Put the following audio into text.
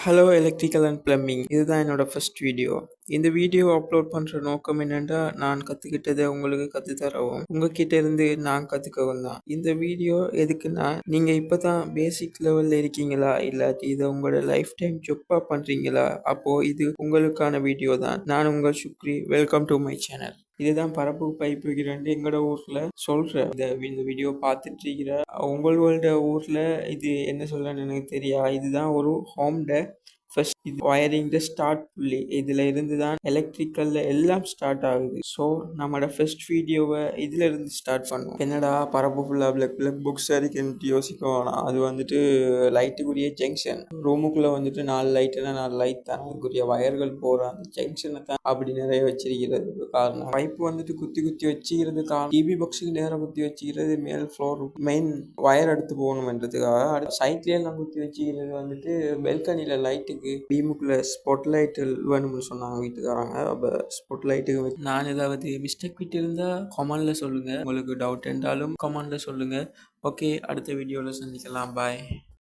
Hello electrical and plumbing இதுதான் என்னோட first video. இந்த வீடியோ அப்லோட் பண்ணுற நோக்கம் என்னென்னா, நான் கற்றுக்கிட்டதை உங்களுக்கு கற்றுத்தரவும் உங்ககிட்ட இருந்து நான் கற்றுக்கவும் தான். இந்த வீடியோ எதுக்குன்னா, நீங்கள் இப்போ தான் பேசிக் லெவலில் இருக்கீங்களா, இல்லாட்டி இதை உங்களோட லைஃப் டைம் ஜொப்பாக பண்ணுறீங்களா, அப்போது இது உங்களுக்கான வீடியோ தான். நான் உங்கள் Shukri. Welcome to my channel. இதுதான் பரப்பு பைப்பு இரண்டு எங்களோட ஊரில் சொல்கிறேன். இந்த வீடியோ பார்த்துட்டு இருக்கிற உங்களோட ஊரில் இது என்ன சொல்லணும்னு எனக்கு தெரியா. இதுதான் ஒரு ஹோம் ஃபர்ஸ்ட் இது ஒயரிங் ஸ்டார்ட் புள்ளி. இதுல இருந்து தான் எலக்ட்ரிக்கல்ல எல்லாம் ஸ்டார்ட் ஆகுது. ஸோ நம்மளோட ஃபர்ஸ்ட் வீடியோவை இதுல இருந்து ஸ்டார்ட் பண்ணுவோம். என்னடா பரப்பு ஃபுல்லா பிளக் பிளக் புக்ஸ் இருக்குன்னு யோசிக்க வேணாம். அது லைட்டுக்குரிய ஜங்ஷன். ரூமுக்குள்ள 4 லைட்னா 4 லைட் தான். அதுக்குரிய வயர்கள் போற அந்த ஜங்ஷனை தான் அப்படி நிறைய வச்சிருக்கிறதுக்கு காரணம். பைப்பு குத்தி குத்தி வச்சுக்கிறது காரணம். டிவி பாக்ஸுக்கு நேரம் குத்தி வச்சுக்கிறது மேல் ஃப்ளோர் மெயின் வயர் எடுத்து போகணும்ன்றதுக்காக. சைட்ல எல்லாம் குத்தி வச்சுக்கிறது பெல்கனில லைட்டுக்கு பீமுக்குள்ள ஸ்பாட் லைட் வேணும்னு சொன்னாங்க வீட்டுக்காரங்க. அப்போ ஸ்பாட் லைட்டுக்கு நான் ஏதாவது மிஸ்டேக் விட்டு இருந்தா கமெண்ட்ல சொல்லுங்க. உங்களுக்கு டவுட் இருந்தாலும் கமெண்ட்ல சொல்லுங்க. ஓகே, அடுத்த வீடியோவில் சந்திக்கலாம். பாய்.